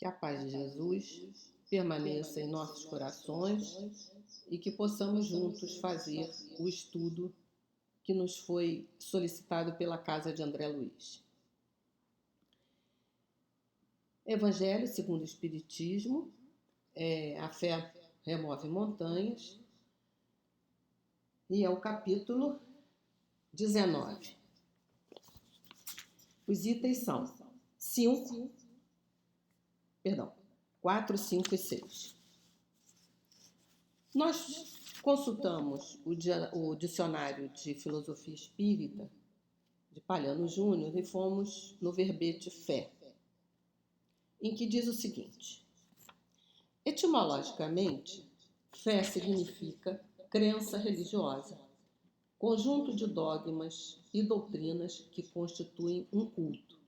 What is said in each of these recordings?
Que a paz de Jesus permaneça em nossos corações e que possamos juntos fazer o estudo que nos foi solicitado pela Casa de André Luiz. Evangelho segundo o Espiritismo, a fé remove montanhas, e é o capítulo 19. Os itens são 4, 5 e 6. Nós consultamos o dicionário de filosofia espírita de Palhano Júnior e fomos no verbete fé, em que diz o seguinte: etimologicamente, fé significa crença religiosa, conjunto de dogmas e doutrinas que constituem um culto,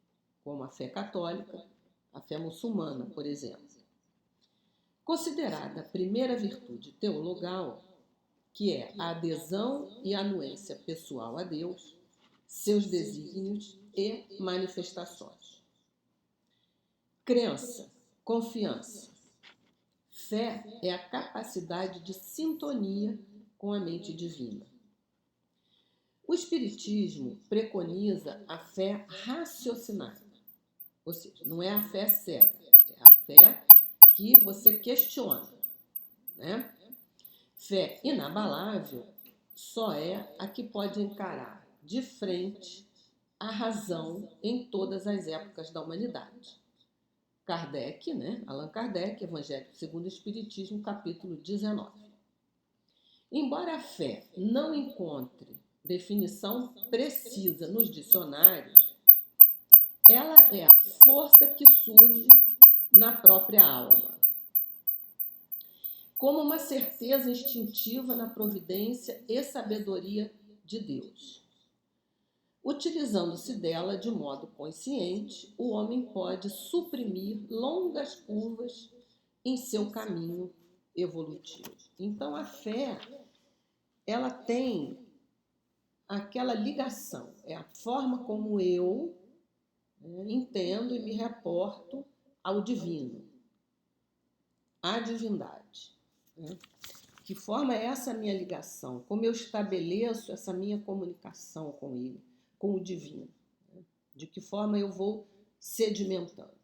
como a fé católica, a fé muçulmana, por exemplo. Considerada a primeira virtude teologal, que é a adesão e anuência pessoal a Deus, seus desígnios e manifestações. Crença, confiança. Fé é a capacidade de sintonia com a mente divina. O Espiritismo preconiza a fé raciocinada, ou seja, não é a fé cega, é a fé que você questiona, né? Fé inabalável só é a que pode encarar de frente a razão em todas as épocas da humanidade. Kardec, Allan Kardec, Evangelho segundo o Espiritismo, capítulo 19. Embora a fé não encontre definição precisa nos dicionários, ela é a força que surge na própria alma, como uma certeza instintiva na providência e sabedoria de Deus. Utilizando-se dela de modo consciente, o homem pode suprimir longas curvas em seu caminho evolutivo. Então, a fé, ela tem aquela ligação, é a forma como eu entendo e me reporto ao divino, à divindade. Que forma é essa minha ligação? Como eu estabeleço essa minha comunicação com ele, com o divino? De que forma eu vou sedimentando?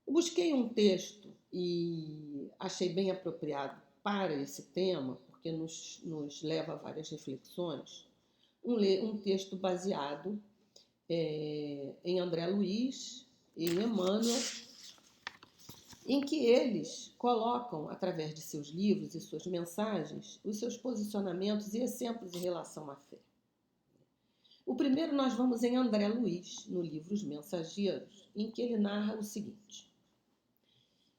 Eu busquei um texto e achei bem apropriado para esse tema, porque nos leva a várias reflexões. Um texto baseado em André Luiz e em Emmanuel, em que eles colocam, através de seus livros e suas mensagens, os seus posicionamentos e exemplos em relação à fé. O primeiro nós vamos em André Luiz, no livro Os Mensageiros, em que ele narra o seguinte: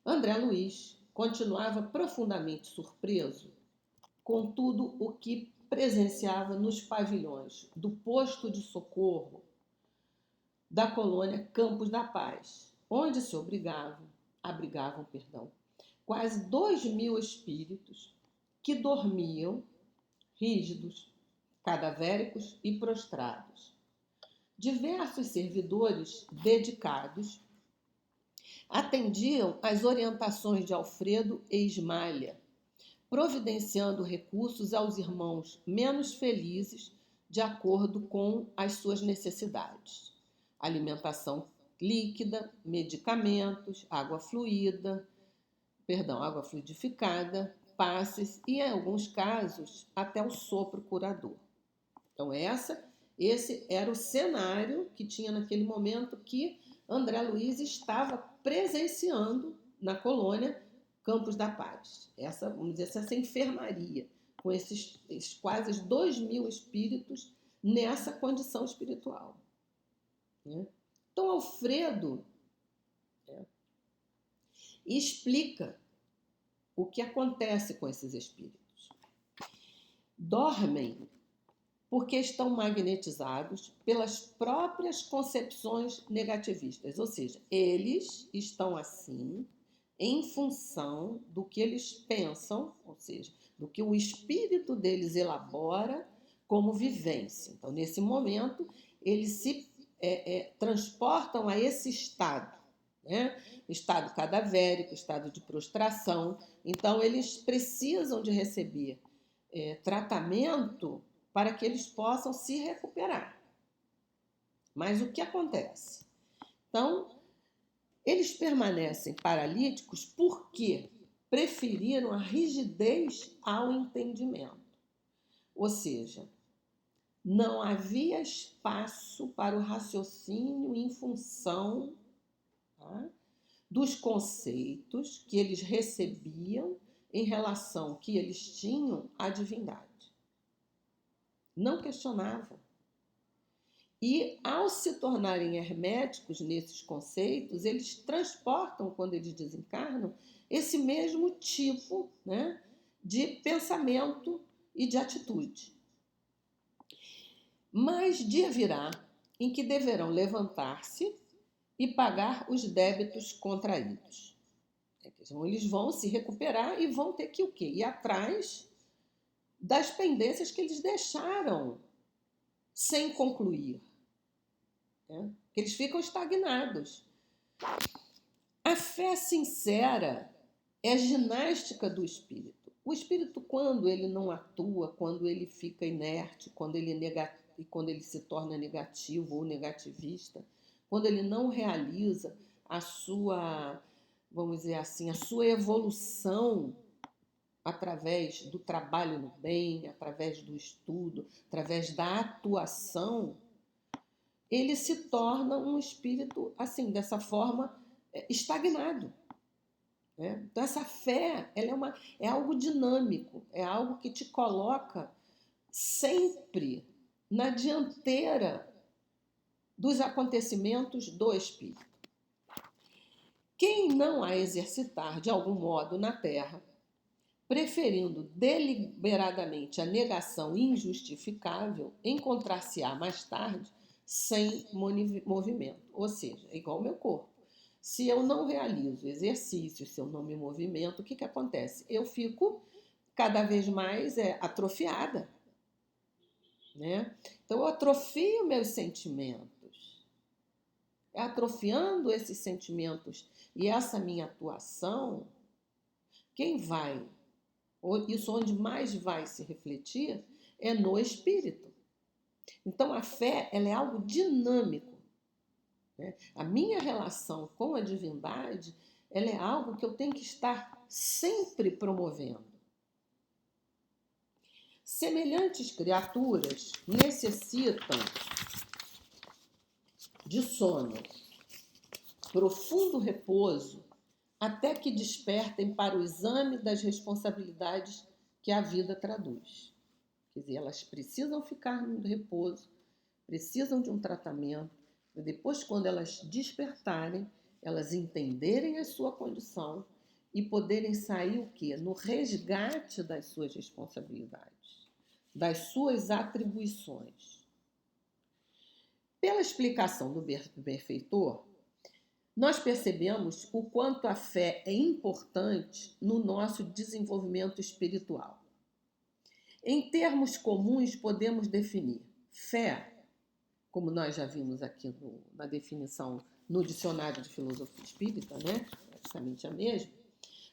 André Luiz continuava profundamente surpreso com tudo o que presenciava nos pavilhões do posto de socorro da colônia Campos da Paz, onde se abrigavam quase 2.000 espíritos que dormiam rígidos, cadavéricos e prostrados. Diversos servidores dedicados atendiam às orientações de Alfredo e Ismália, providenciando recursos aos irmãos menos felizes de acordo com as suas necessidades. Alimentação líquida, medicamentos, água fluidificada, passes e, em alguns casos, até o sopro curador. Então, esse era o cenário que tinha naquele momento que André Luiz estava presenciando na colônia Campos da Paz. Vamos dizer, essa enfermaria, com esses quase 2.000 espíritos nessa condição espiritual. Então, Alfredo explica o que acontece com esses espíritos. Dormem porque estão magnetizados pelas próprias concepções negativistas, ou seja, eles estão assim em função do que eles pensam, ou seja, do que o espírito deles elabora como vivência. Então, nesse momento, eles se transportam a esse estado, né? Estado cadavérico, estado de prostração. Então, eles precisam de receber tratamento para que eles possam se recuperar. Mas o que acontece? Então, eles permanecem paralíticos porque preferiram a rigidez ao entendimento. Ou seja, não havia espaço para o raciocínio em função, tá, dos conceitos que eles recebiam em relação que eles tinham à divindade. Não questionavam. E, ao se tornarem herméticos nesses conceitos, eles transportam, quando eles desencarnam, esse mesmo tipo, né, de pensamento e de atitude. Mas dia virá em que deverão levantar-se e pagar os débitos contraídos. Então, eles vão se recuperar e vão ter que o quê? Ir atrás das pendências que eles deixaram sem concluir. Né? Eles ficam estagnados. A fé sincera é a ginástica do espírito. O espírito, quando ele não atua, quando ele fica inerte, quando ele se torna negativo ou negativista, quando ele não realiza a sua, vamos dizer assim, a sua evolução através do trabalho no bem, através do estudo, através da atuação, ele se torna um espírito, assim, dessa forma, estagnado. Né? Então, essa fé ela é algo dinâmico, é algo que te coloca sempre na dianteira dos acontecimentos do espírito. Quem não a exercitar de algum modo na Terra, preferindo deliberadamente a negação injustificável, encontrar-se-á mais tarde sem movimento. Ou seja, é igual ao meu corpo. Se eu não realizo exercício, se eu não me movimento, o que acontece? Eu fico cada vez mais atrofiada. Né? Então, eu atrofio meus sentimentos. Atrofiando esses sentimentos e essa minha atuação, quem vai, isso onde mais vai se refletir, é no espírito. Então, a fé ela é algo dinâmico. Né? A minha relação com a divindade ela é algo que eu tenho que estar sempre promovendo. Semelhantes criaturas necessitam de sono, profundo repouso, até que despertem para o exame das responsabilidades que a vida traduz. Quer dizer, elas precisam ficar no repouso, precisam de um tratamento, e depois, quando elas despertarem, elas entenderem a sua condição e poderem sair o quê? No resgate das suas responsabilidades, das suas atribuições. Pela explicação do benfeitor, nós percebemos o quanto a fé é importante no nosso desenvolvimento espiritual. Em termos comuns, podemos definir fé, como nós já vimos aqui na definição no Dicionário de Filosofia Espírita, né? Praticamente a mesma,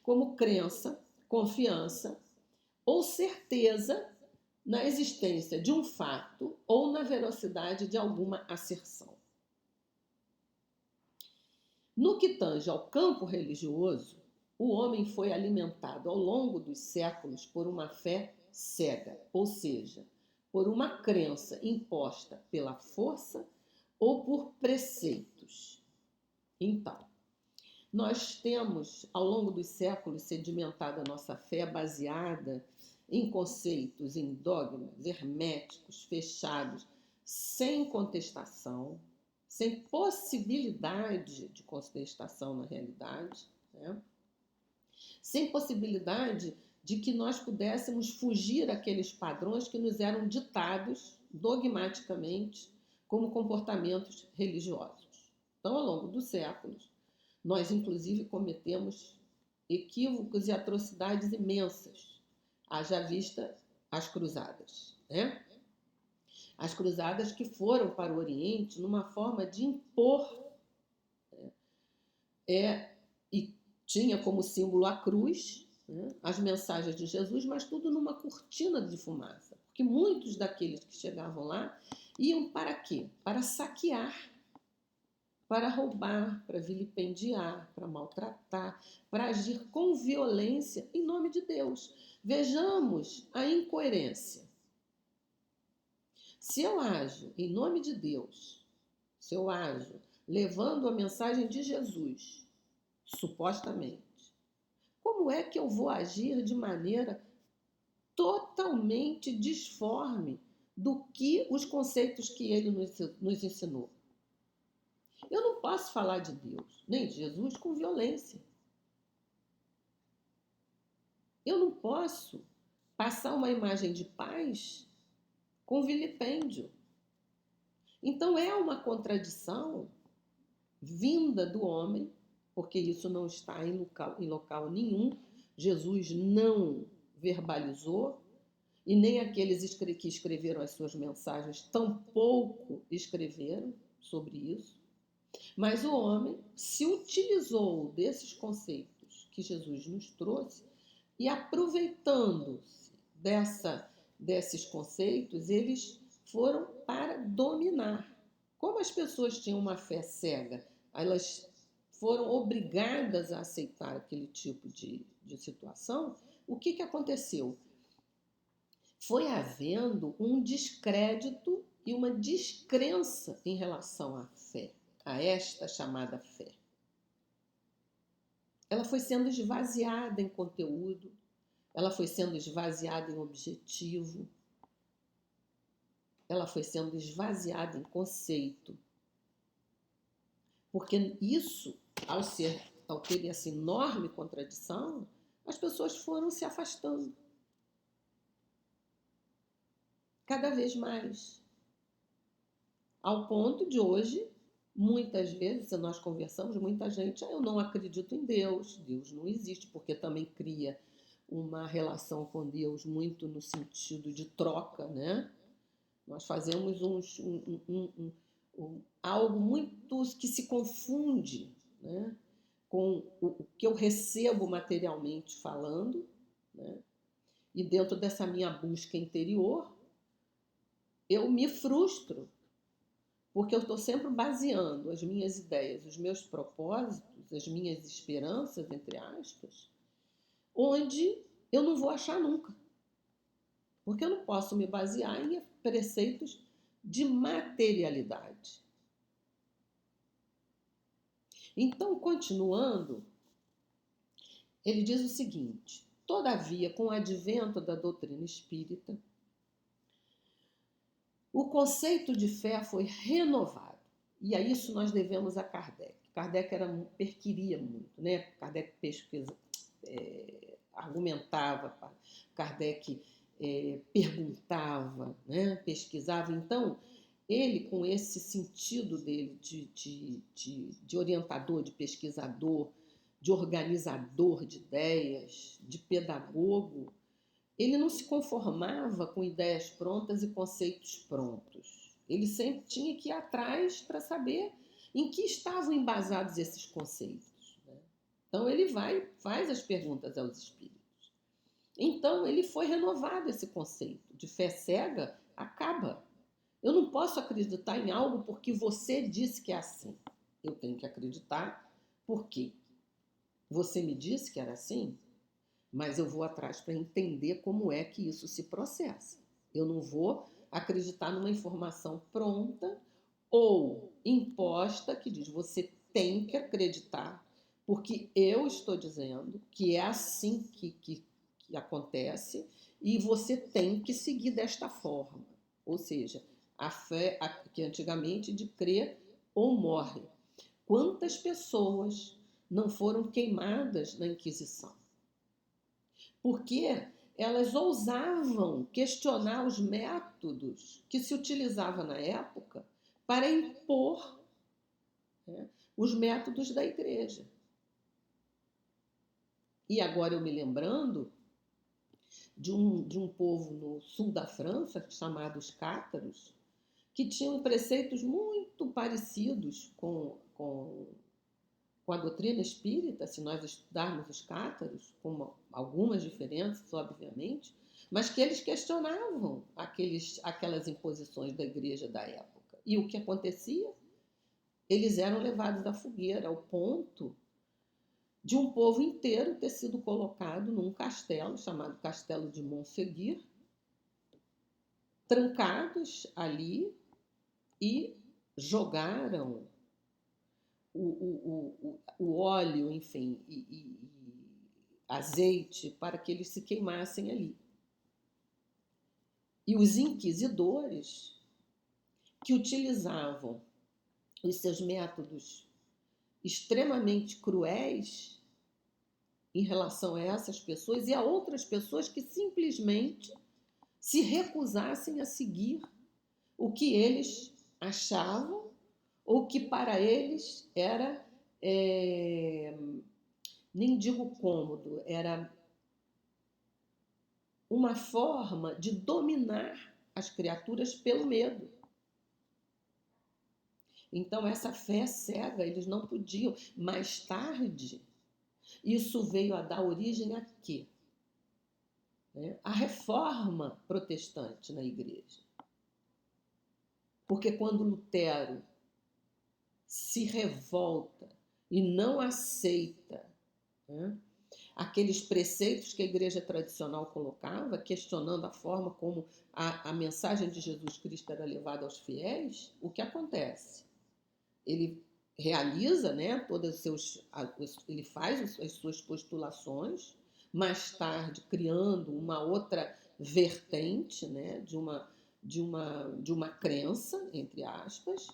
como crença, confiança ou certeza na existência de um fato ou na veracidade de alguma asserção. No que tange ao campo religioso, o homem foi alimentado ao longo dos séculos por uma fé cega, ou seja, por uma crença imposta pela força ou por preceitos. Então, nós temos, ao longo dos séculos, sedimentado a nossa fé baseada em conceitos, em dogmas herméticos, fechados, sem contestação, sem possibilidade de contestação na realidade, né? Sem possibilidade de que nós pudéssemos fugir àqueles padrões que nos eram ditados dogmaticamente como comportamentos religiosos. Então, ao longo dos séculos, nós inclusive cometemos equívocos e atrocidades imensas, haja vista as cruzadas, né? As cruzadas que foram para o Oriente numa forma de impor E tinha como símbolo a cruz, né, as mensagens de Jesus, mas tudo numa cortina de fumaça. Porque muitos daqueles que chegavam lá iam para quê? Para saquear, para roubar, para vilipendiar, para maltratar, para agir com violência em nome de Deus. Vejamos a incoerência. Se eu ajo em nome de Deus, se eu ajo levando a mensagem de Jesus, supostamente, como é que eu vou agir de maneira totalmente disforme do que os conceitos que ele nos ensinou? Eu não posso falar de Deus, nem de Jesus, com violência. Eu não posso passar uma imagem de paz com vilipêndio. Então é uma contradição vinda do homem, porque isso não está em local nenhum. Jesus não verbalizou, e nem aqueles que escreveram as suas mensagens tampouco escreveram sobre isso. Mas o homem se utilizou desses conceitos que Jesus nos trouxe e, aproveitando-se desses conceitos, eles foram para dominar. Como as pessoas tinham uma fé cega, elas foram obrigadas a aceitar aquele tipo de situação, o que aconteceu? Foi havendo um descrédito e uma descrença em relação à fé, a esta chamada fé. Ela foi sendo esvaziada em conteúdo, ela foi sendo esvaziada em objetivo, ela foi sendo esvaziada em conceito. Porque isso, ao ter essa enorme contradição, as pessoas foram se afastando cada vez mais. Ao ponto de hoje, muitas vezes, nós conversamos, muita gente, eu não acredito em Deus, Deus não existe, porque também cria uma relação com Deus muito no sentido de troca, né? Nós fazemos algo muito que se confunde, né, com o que eu recebo materialmente falando, né? E dentro dessa minha busca interior, eu me frustro, porque eu estou sempre baseando as minhas ideias, os meus propósitos, as minhas esperanças, entre aspas, onde eu não vou achar nunca. Porque eu não posso me basear em preceitos de materialidade. Então, continuando, ele diz o seguinte: todavia, com o advento da doutrina espírita, o conceito de fé foi renovado. E a isso nós devemos a Kardec. Kardec queria muito, né? Kardec argumentava, Kardec perguntava, né? Pesquisava. Então, ele, com esse sentido dele de orientador, de pesquisador, de organizador de ideias, de pedagogo, ele não se conformava com ideias prontas e conceitos prontos. Ele sempre tinha que ir atrás para saber em que estavam embasados esses conceitos, né? Então ele faz as perguntas aos espíritos. Então ele foi renovado esse conceito de fé cega, acaba. Eu não posso acreditar em algo porque você disse que é assim. Eu tenho que acreditar porque você me disse que era assim, mas eu vou atrás para entender como é que isso se processa. Eu não vou acreditar numa informação pronta ou imposta que diz você tem que acreditar porque eu estou dizendo que é assim que acontece e você tem que seguir desta forma. Ou seja, a fé que antigamente de crer ou morre. Quantas pessoas não foram queimadas na Inquisição? Porque elas ousavam questionar os métodos que se utilizava na época para impor, né, os métodos da igreja. E agora eu me lembrando de um povo no sul da França, chamados cátaros, que tinham preceitos muito parecidos com com a doutrina espírita, se nós estudarmos os cátaros, com algumas diferenças, obviamente, mas que eles questionavam aquelas imposições da igreja da época. E o que acontecia? Eles eram levados à fogueira, ao ponto de um povo inteiro ter sido colocado num castelo, chamado Castelo de Montségur, trancados ali, e jogaram o óleo, enfim, e azeite para que eles se queimassem ali. E os inquisidores, que utilizavam os seus métodos extremamente cruéis em relação a essas pessoas e a outras pessoas que simplesmente se recusassem a seguir o que eles achavam ou que para eles era, nem digo cômodo, era uma forma de dominar as criaturas pelo medo. Então, essa fé cega, eles não podiam. Mais tarde, isso veio a dar origem a quê? A reforma protestante na igreja. Porque quando Lutero se revolta e não aceita aqueles preceitos que a igreja tradicional colocava, questionando a forma como a mensagem de Jesus Cristo era levada aos fiéis, o que acontece? Ele realiza, ele faz as suas postulações, mais tarde criando uma outra vertente, de uma crença, entre aspas,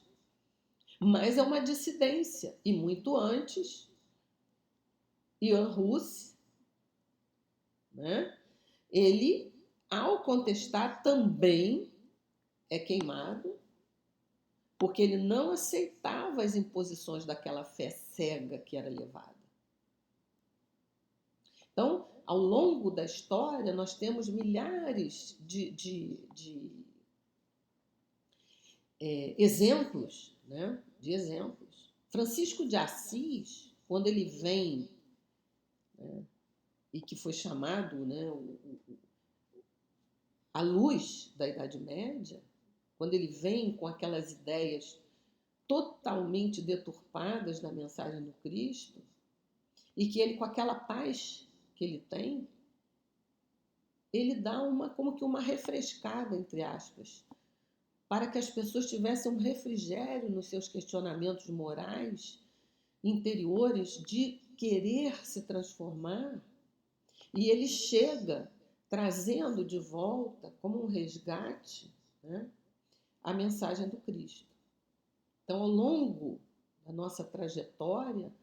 mas é uma dissidência. E muito antes, Ian Hus, ele, ao contestar, também é queimado, porque ele não aceitava as imposições daquela fé cega que era levada. Então, ao longo da história, nós temos milhares de exemplos, de exemplos. Francisco de Assis, quando ele vem, e que foi chamado a luz da Idade Média, quando ele vem com aquelas ideias totalmente deturpadas da mensagem do Cristo, e que ele, com aquela paz que ele tem, ele dá como que uma refrescada, entre aspas, para que as pessoas tivessem um refrigério nos seus questionamentos morais, interiores, de querer se transformar. E ele chega trazendo de volta, como um resgate, a mensagem do Cristo. Então, ao longo da nossa trajetória,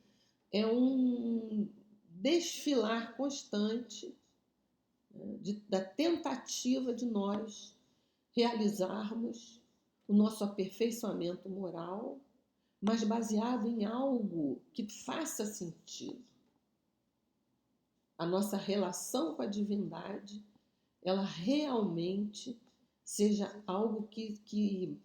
é um desfilar constante da tentativa de nós realizarmos o nosso aperfeiçoamento moral, mas baseado em algo que faça sentido. A nossa relação com a divindade, ela realmente seja algo que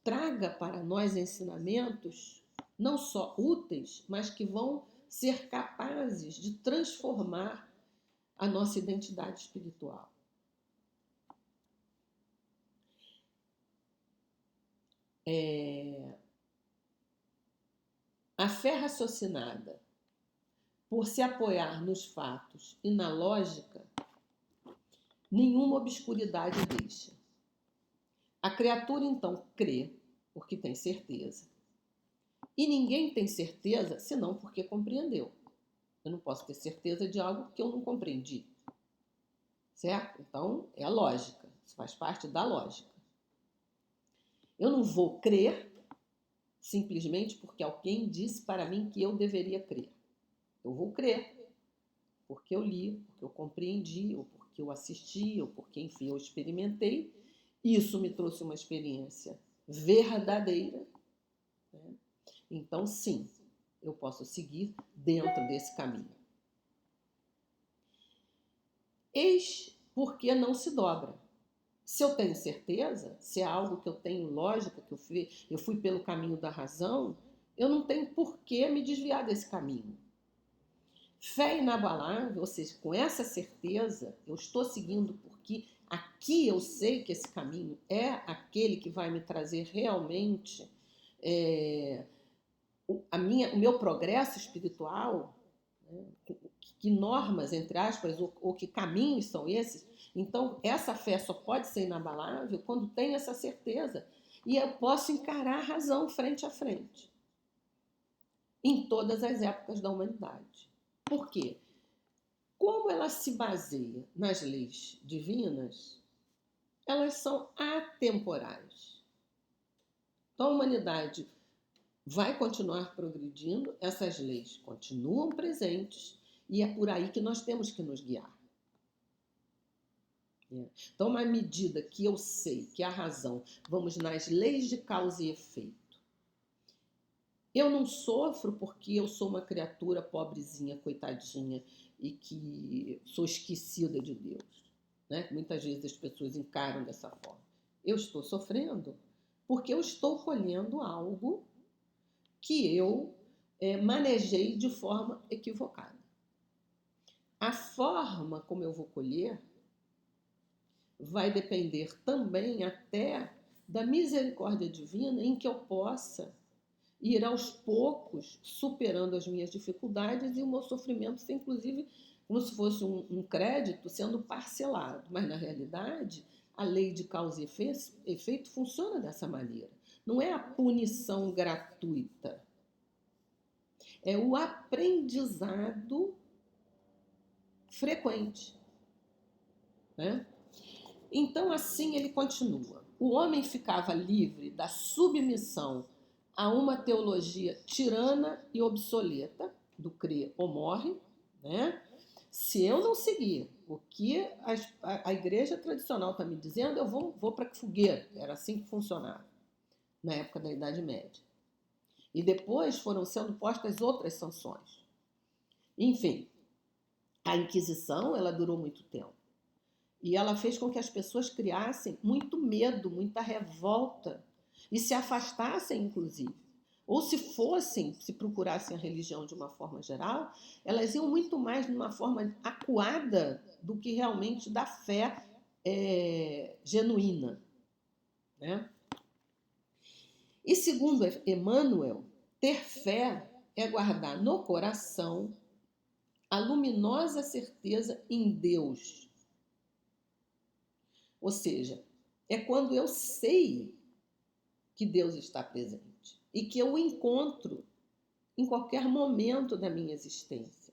traga para nós ensinamentos não só úteis, mas que vão ser capazes de transformar a nossa identidade espiritual. A fé raciocinada, por se apoiar nos fatos e na lógica, nenhuma obscuridade deixa. A criatura, então, crê porque tem certeza. E ninguém tem certeza senão porque compreendeu. Eu não posso ter certeza de algo que eu não compreendi. Certo? Então, é a lógica. Isso faz parte da lógica. Eu não vou crer simplesmente porque alguém disse para mim que eu deveria crer. Eu vou crer porque eu li, porque eu compreendi, ou porque eu assisti, ou porque, enfim, eu experimentei. Isso me trouxe uma experiência verdadeira. Então, sim, eu posso seguir dentro desse caminho. Eis porque não se dobra. Se eu tenho certeza, se é algo que eu tenho lógica, que eu fui pelo caminho da razão, eu não tenho por que me desviar desse caminho. Fé inabalável, ou seja, com essa certeza, eu estou seguindo porque aqui eu sei que esse caminho é aquele que vai me trazer realmente o meu progresso espiritual, né? Que normas, entre aspas, ou que caminhos são esses. Então, essa fé só pode ser inabalável quando tenho essa certeza. E eu posso encarar a razão frente a frente, em todas as épocas da humanidade. Por quê? Como ela se baseia nas leis divinas, elas são atemporais. Então, a humanidade vai continuar progredindo, essas leis continuam presentes e é por aí que nós temos que nos guiar. Então, à medida que eu sei que a razão, vamos nas leis de causa e efeito, eu não sofro porque eu sou uma criatura pobrezinha, coitadinha e que sou esquecida de Deus, né? Muitas vezes as pessoas encaram dessa forma. Eu estou sofrendo porque eu estou colhendo algo que eu manejei de forma equivocada. A forma como eu vou colher vai depender também até da misericórdia divina em que eu possa ir aos poucos superando as minhas dificuldades e o meu sofrimento ser, inclusive, como se fosse um crédito sendo parcelado. Mas, na realidade, a lei de causa e efeito funciona dessa maneira. Não é a punição gratuita. É o aprendizado frequente, né? Então, assim ele continua. O homem ficava livre da submissão a uma teologia tirana e obsoleta, do crê ou morre, né? Se eu não seguir o que a igreja tradicional está me dizendo, eu vou para a fogueira. Era assim que funcionava na época da Idade Média. E depois foram sendo postas outras sanções. Enfim, a Inquisição, ela durou muito tempo. E ela fez com que as pessoas criassem muito medo, muita revolta e se afastassem, inclusive. Ou se procurassem a religião de uma forma geral, elas iam muito mais de uma forma acuada do que realmente da fé genuína, né? E segundo Emmanuel, ter fé é guardar no coração a luminosa certeza em Deus. Ou seja, é quando eu sei que Deus está presente e que eu o encontro em qualquer momento da minha existência.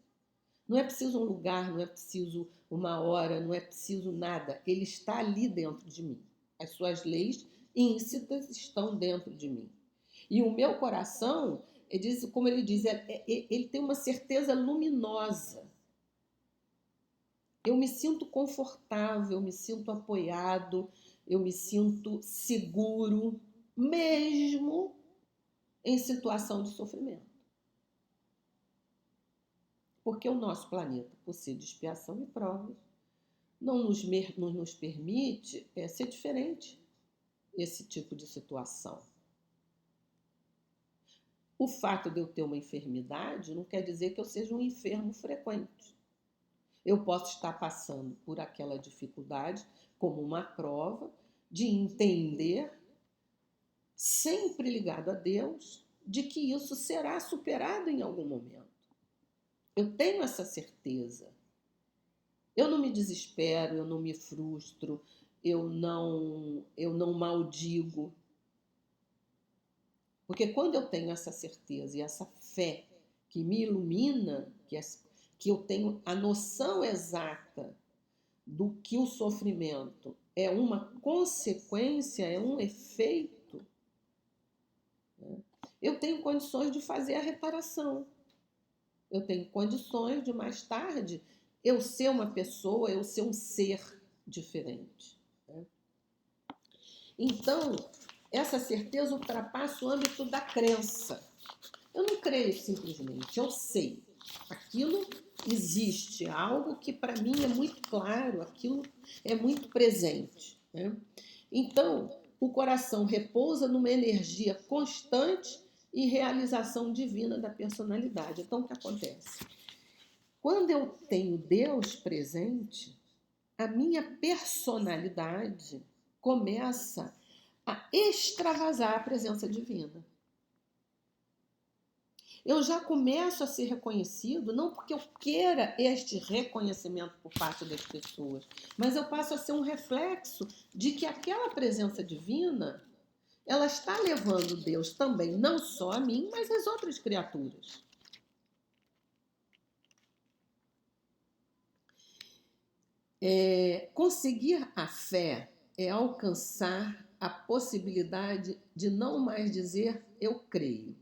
Não é preciso um lugar, não é preciso uma hora, não é preciso nada. Ele está ali dentro de mim. As suas leis íncitas estão dentro de mim. E o meu coração, como ele diz, ele tem uma certeza luminosa. Eu me sinto confortável, eu me sinto apoiado, eu me sinto seguro, mesmo em situação de sofrimento. Porque o nosso planeta, por ser de expiação e provas, não nos permite ser diferente esse tipo de situação. O fato de eu ter uma enfermidade não quer dizer que eu seja um enfermo frequente. Eu posso estar passando por aquela dificuldade como uma prova de entender, sempre ligado a Deus, de que isso será superado em algum momento. Eu tenho essa certeza. Eu não me desespero, eu não me frustro, eu não maldigo. Porque quando eu tenho essa certeza e essa fé que me ilumina, que eu tenho a noção exata do que o sofrimento é uma consequência, é um efeito, né? Eu tenho condições de fazer a reparação. Eu tenho condições de, mais tarde, eu ser uma pessoa, eu ser um ser diferente, né? Então, essa certeza ultrapassa o âmbito da crença. Eu não creio simplesmente, eu sei. Aquilo existe, algo que para mim é muito claro, aquilo é muito presente, né? Então, o coração repousa numa energia constante e realização divina da personalidade. Então, o que acontece? Quando eu tenho Deus presente, a minha personalidade começa a extravasar a presença divina. Eu já começo a ser reconhecido, não porque eu queira este reconhecimento por parte das pessoas, mas eu passo a ser um reflexo de que aquela presença divina, ela está levando Deus também, não só a mim, mas às outras criaturas. Conseguir a fé é alcançar a possibilidade de não mais dizer eu creio,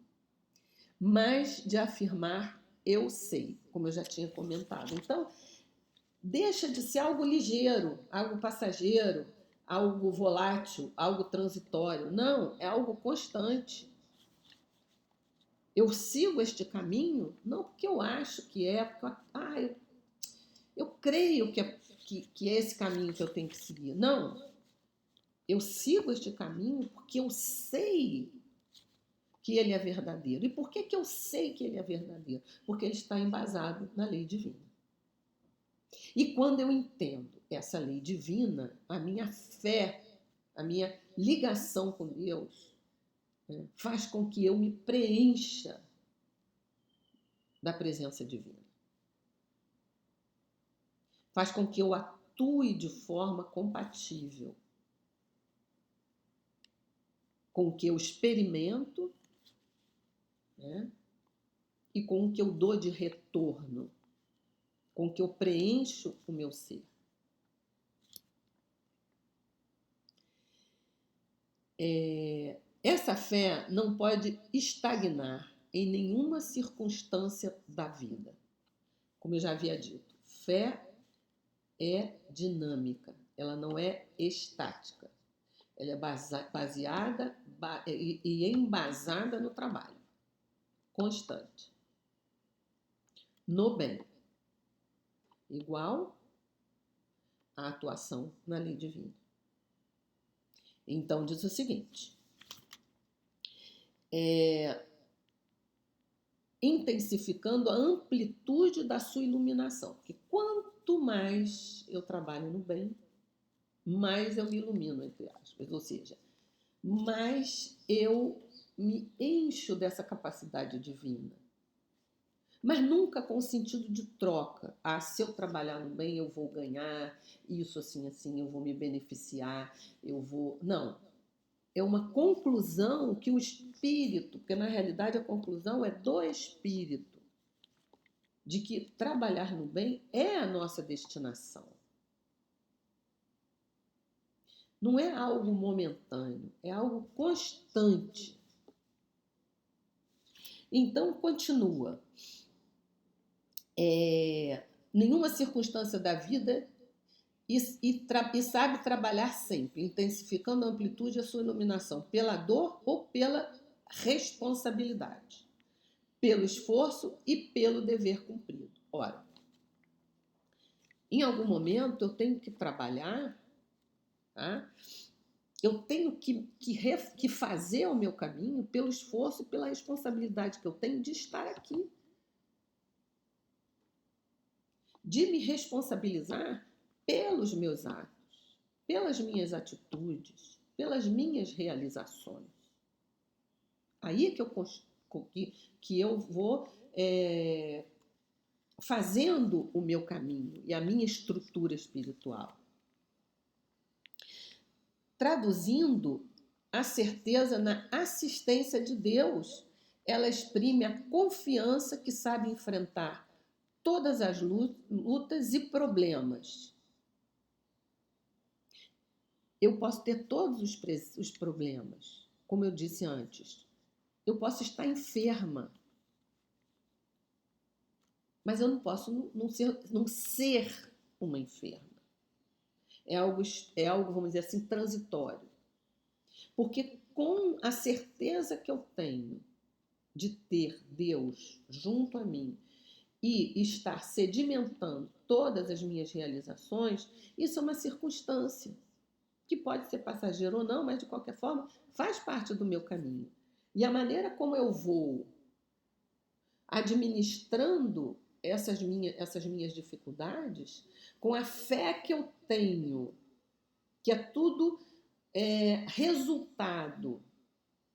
mas de afirmar eu sei, como eu já tinha comentado. Então, deixa de ser algo ligeiro, algo passageiro, algo volátil, algo transitório. Não, é algo constante. Eu sigo este caminho não porque eu acho que é, porque eu creio que é esse caminho que eu tenho que seguir. Não, eu sigo este caminho porque eu sei que ele é verdadeiro. E por que eu sei que ele é verdadeiro? Porque ele está embasado na lei divina. E quando eu entendo essa lei divina, a minha fé, a minha ligação com Deus, faz com que eu me preencha da presença divina. Faz com que eu atue de forma compatível com o que eu experimento, né? E com o que eu dou de retorno, com o que eu preencho o meu ser. Essa fé não pode estagnar em nenhuma circunstância da vida. Como eu já havia dito, fé é dinâmica, ela não é estática. Ela é baseada e embasada no trabalho constante, no bem, igual à atuação na lei divina. Então diz o seguinte: intensificando a amplitude da sua iluminação, porque quanto mais eu trabalho no bem, mais eu me ilumino, entre aspas, ou seja, mais eu me encho dessa capacidade divina. Mas nunca com o sentido de troca. Ah, se eu trabalhar no bem, eu vou ganhar isso, assim, assim, eu vou me beneficiar, eu vou... Não. É uma conclusão que o espírito, porque na realidade a conclusão é do espírito, de que trabalhar no bem é a nossa destinação. Não é algo momentâneo, é algo constante. Então, continua. Nenhuma circunstância da vida e sabe trabalhar sempre, intensificando a amplitude da sua iluminação, pela dor ou pela responsabilidade, pelo esforço e pelo dever cumprido. Ora, em algum momento eu tenho que trabalhar, tá? Eu tenho que fazer o meu caminho pelo esforço e pela responsabilidade que eu tenho de estar aqui. De me responsabilizar pelos meus atos, pelas minhas atitudes, pelas minhas realizações. Aí é que eu vou fazendo o meu caminho e a minha estrutura espiritual. Traduzindo, a certeza na assistência de Deus, ela exprime a confiança que sabe enfrentar todas as lutas e problemas. Eu posso ter todos os problemas, como eu disse antes. Eu posso estar enferma, mas eu não posso não ser uma enferma. É algo, vamos dizer assim, transitório. Porque com a certeza que eu tenho de ter Deus junto a mim e estar sedimentando todas as minhas realizações, isso é uma circunstância que pode ser passageiro ou não, mas de qualquer forma faz parte do meu caminho. E a maneira como eu vou administrando essas minhas dificuldades, com a fé que eu tenho, que é tudo resultado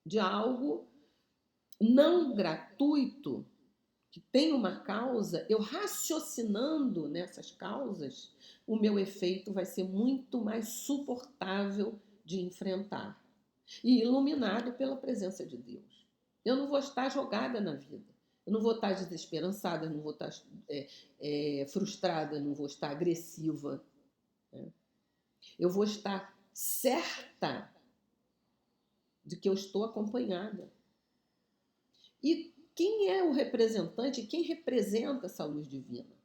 de algo não gratuito, que tem uma causa, eu raciocinando nessas causas, o meu efeito vai ser muito mais suportável de enfrentar e iluminado pela presença de Deus. Eu não vou estar jogada na vida, eu não vou estar desesperançada, eu não vou estar frustrada, eu não vou estar agressiva. Né? Eu vou estar certa de que eu estou acompanhada. E quem é o representante, quem representa essa luz divina?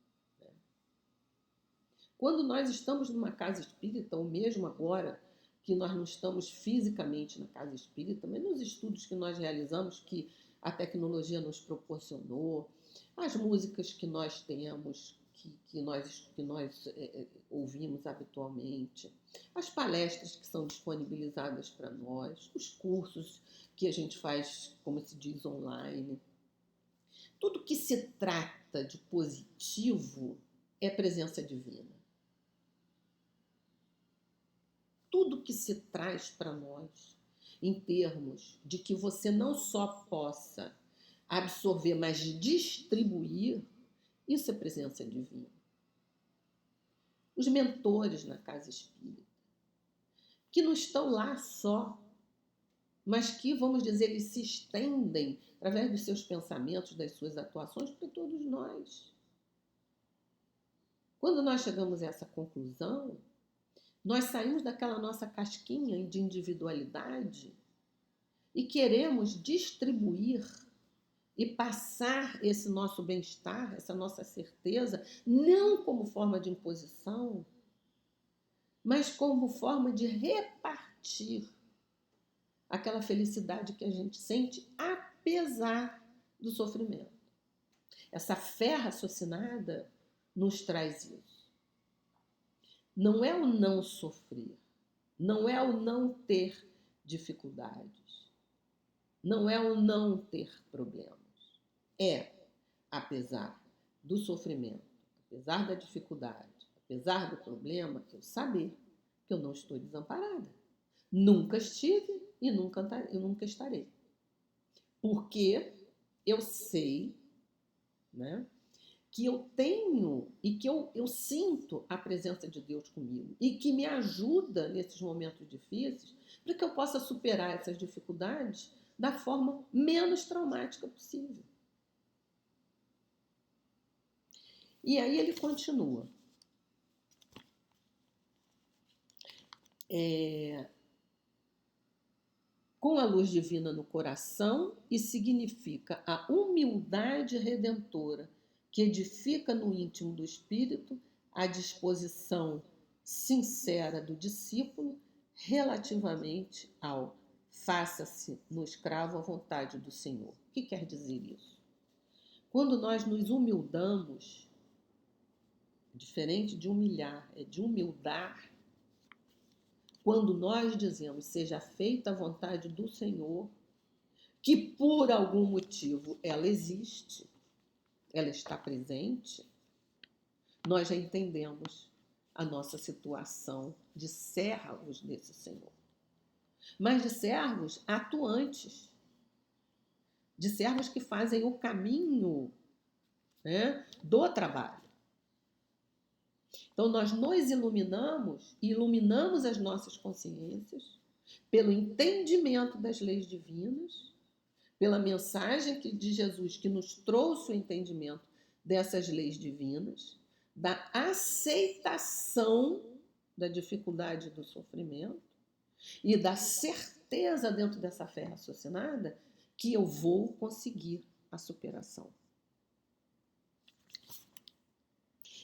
Quando nós estamos numa casa espírita, ou mesmo agora que nós não estamos fisicamente na casa espírita, mas nos estudos que nós realizamos, que a tecnologia nos proporcionou, as músicas que nós temos, que nós ouvimos habitualmente, as palestras que são disponibilizadas para nós, os cursos que a gente faz, como se diz, online. Tudo que se trata de positivo é presença divina. Tudo que se traz para nós, em termos de que você não só possa absorver, mas distribuir, isso é presença divina. Os mentores na casa espírita, que não estão lá só, mas que, vamos dizer, eles se estendem através dos seus pensamentos, das suas atuações, para todos nós. Quando nós chegamos a essa conclusão, nós saímos daquela nossa casquinha de individualidade e queremos distribuir e passar esse nosso bem-estar, essa nossa certeza, não como forma de imposição, mas como forma de repartir aquela felicidade que a gente sente apesar do sofrimento. Essa fé raciocinada nos traz isso. Não é o não sofrer, não é o não ter dificuldades, não é o não ter problemas. É, apesar do sofrimento, apesar da dificuldade, apesar do problema, que eu saber que eu não estou desamparada. Nunca estive e nunca estarei. Porque eu sei, né, que eu tenho e que eu sinto a presença de Deus comigo e que me ajuda nesses momentos difíceis para que eu possa superar essas dificuldades da forma menos traumática possível. E aí ele continua. Com a luz divina no coração, e significa a humildade redentora que edifica no íntimo do espírito a disposição sincera do discípulo relativamente ao faça-se no escravo à vontade do Senhor. O que quer dizer isso? Quando nós nos humildamos, diferente de humilhar, é de humildar. Quando nós dizemos, seja feita a vontade do Senhor, que por algum motivo ela existe, ela está presente, nós já entendemos a nossa situação de servos desse Senhor. Mas de servos atuantes, de servos que fazem o caminho, né, do trabalho. Então, nós nos iluminamos e iluminamos as nossas consciências pelo entendimento das leis divinas, pela mensagem de Jesus que nos trouxe o entendimento dessas leis divinas, da aceitação da dificuldade do sofrimento e da certeza dentro dessa fé raciocinada que eu vou conseguir a superação.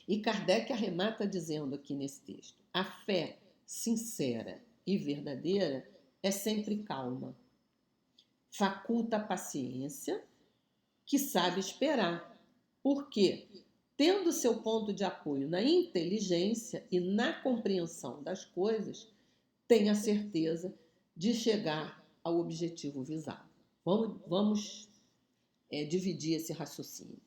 E Kardec arremata dizendo aqui nesse texto, a fé sincera e verdadeira é sempre calma, faculta a paciência, que sabe esperar, porque, tendo seu ponto de apoio na inteligência e na compreensão das coisas, tem a certeza de chegar ao objetivo visado. Vamos dividir esse raciocínio.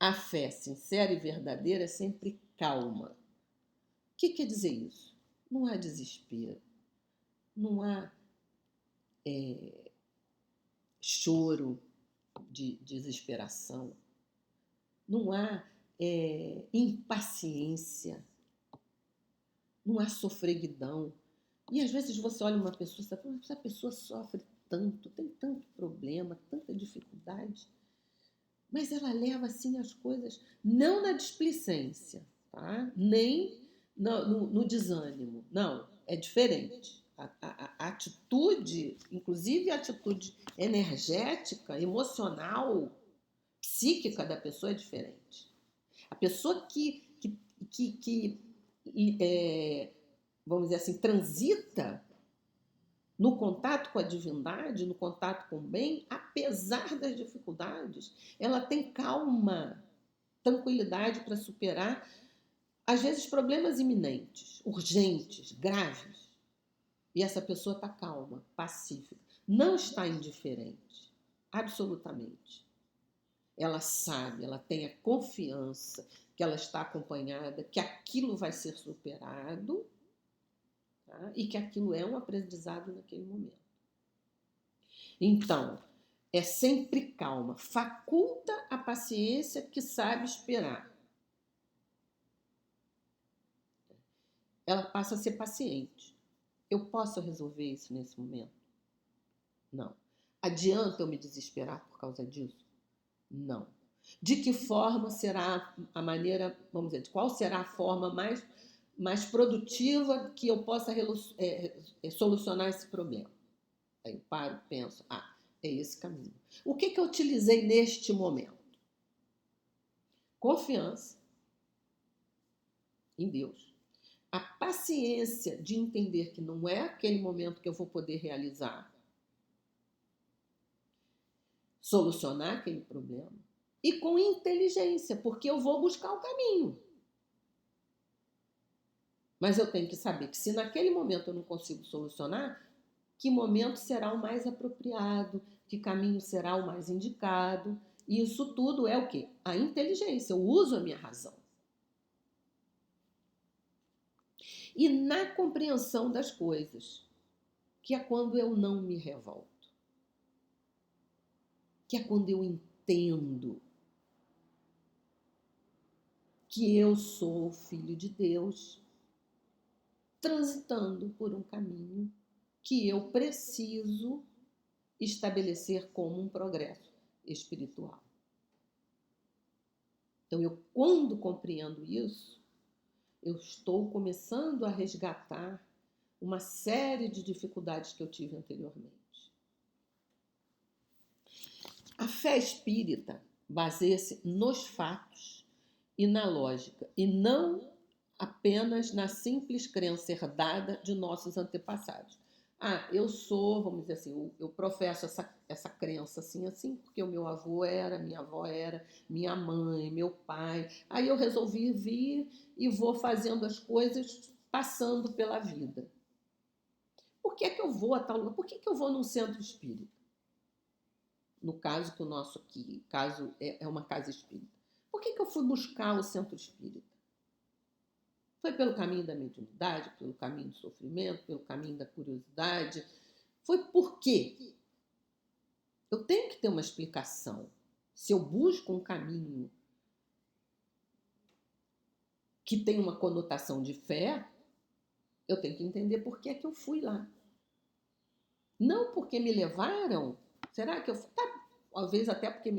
A fé sincera e verdadeira é sempre calma. O que quer dizer isso? Não há desespero, não há choro de desesperação, não há impaciência, não há sofreguidão. E às vezes você olha uma pessoa e fala, essa pessoa sofre tanto, tem tanto problema, tanta dificuldade, mas ela leva assim as coisas, não na displicência, tá? Nem no desânimo, não, é diferente. A atitude, inclusive a atitude energética, emocional, psíquica da pessoa é diferente. A pessoa que vamos dizer assim, transita no contato com a divindade, no contato com o bem, apesar das dificuldades, ela tem calma, tranquilidade para superar, às vezes, problemas iminentes, urgentes, graves. E essa pessoa está calma, pacífica, não está indiferente, absolutamente. Ela sabe, ela tem a confiança que ela está acompanhada, que aquilo vai ser superado, tá? E que aquilo é um aprendizado naquele momento. Então, é sempre calma, faculta a paciência que sabe esperar. Ela passa a ser paciente. Eu posso resolver isso nesse momento? Não. Adianta eu me desesperar por causa disso? Não. De que forma será a maneira, vamos dizer, qual será a forma mais produtiva que eu possa solucionar esse problema? Aí eu paro, penso, é esse caminho. O que eu utilizei neste momento? Confiança em Deus. A paciência de entender que não é aquele momento que eu vou poder realizar, solucionar aquele problema. E com inteligência, porque eu vou buscar o caminho. Mas eu tenho que saber que se naquele momento eu não consigo solucionar, que momento será o mais apropriado, que caminho será o mais indicado. E isso tudo é o quê? A inteligência, eu uso a minha razão. E na compreensão das coisas, que é quando eu não me revolto, que é quando eu entendo que eu sou filho de Deus, transitando por um caminho que eu preciso estabelecer como um progresso espiritual. Então, quando compreendo isso, eu estou começando a resgatar uma série de dificuldades que eu tive anteriormente. A fé espírita baseia-se nos fatos e na lógica, e não apenas na simples crença herdada de nossos antepassados. Eu sou, vamos dizer assim, eu professo essa crença assim, porque o meu avô era, minha avó era, minha mãe, meu pai. Aí eu resolvi vir e vou fazendo as coisas passando pela vida. Por que eu vou a tal lugar? Por que eu vou num centro espírita? No caso que o nosso aqui, caso é uma casa espírita. Por que eu fui buscar o centro espírita? Foi pelo caminho da mediunidade, pelo caminho do sofrimento, pelo caminho da curiosidade? Foi por quê? Eu tenho que ter uma explicação. Se eu busco um caminho que tem uma conotação de fé, eu tenho que entender por que é que eu fui lá. Não porque me levaram. Será que eu fui? Talvez até porque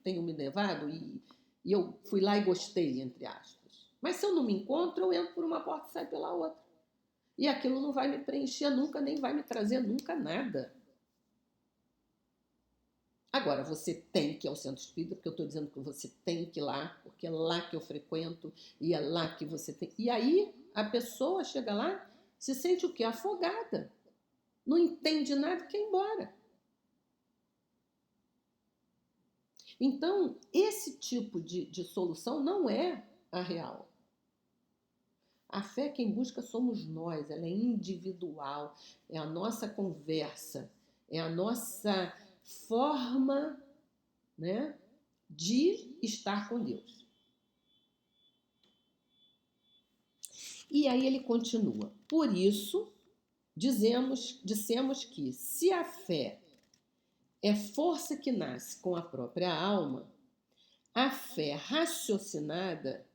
tenham me levado e eu fui lá e gostei, entre aspas. Mas se eu não me encontro, eu entro por uma porta e saio pela outra. E aquilo não vai me preencher nunca, nem vai me trazer nunca nada. Agora, você tem que ir ao centro espírita, porque eu estou dizendo que você tem que ir lá, porque é lá que eu frequento e é lá que você tem. E aí a pessoa chega lá, se sente o quê? Afogada. Não entende nada e quer ir embora. Então, esse tipo de solução não é a real. A fé quem busca somos nós, ela é individual, é a nossa conversa, é a nossa forma, né, de estar com Deus. E aí ele continua. Por isso, dissemos que se a fé é força que nasce com a própria alma, a fé raciocinada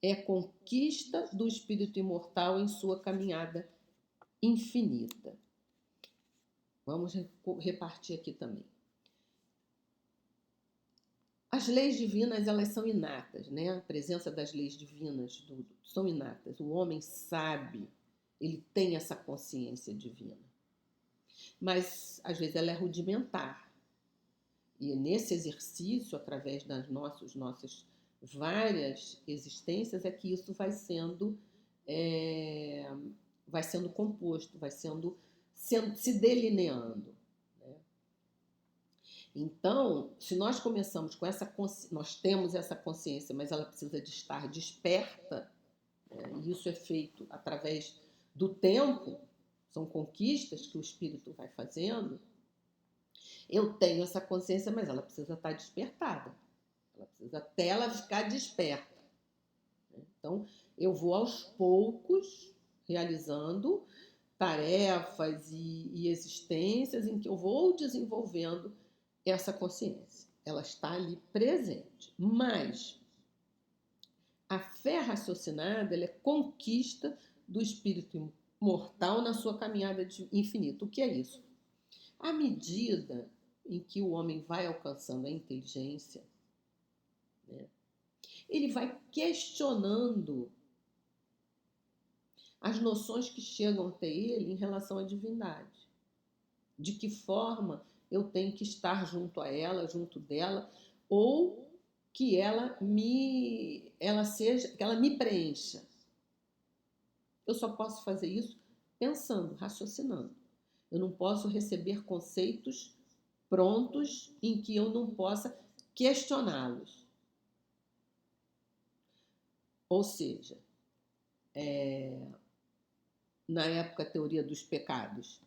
é conquista do espírito imortal em sua caminhada infinita. Vamos repartir aqui também. As leis divinas, elas são inatas, né? A presença das leis divinas são inatas. O homem sabe, ele tem essa consciência divina. Mas, às vezes, ela é rudimentar. E nesse exercício, através das nossas várias existências, é que isso vai sendo composto, vai se delineando. Então, se nós começamos com essa consciência, nós temos essa consciência, mas ela precisa de estar desperta, e isso é feito através do tempo, são conquistas que o espírito vai fazendo. Eu tenho essa consciência, mas ela precisa estar despertada, ela precisa até ela ficar desperta. Então, eu vou aos poucos realizando tarefas e existências em que eu vou desenvolvendo essa consciência, ela está ali presente, mas a fé raciocinada, ela é conquista do espírito mortal na sua caminhada de infinito. O que é isso? À medida em que o homem vai alcançando a inteligência, né, ele vai questionando as noções que chegam até ele em relação à divindade. De que forma eu tenho que estar junto a ela, junto dela, ou que ela me preencha. Eu só posso fazer isso pensando, raciocinando. Eu não posso receber conceitos prontos em que eu não possa questioná-los. Ou seja, na época, a teoria dos pecados,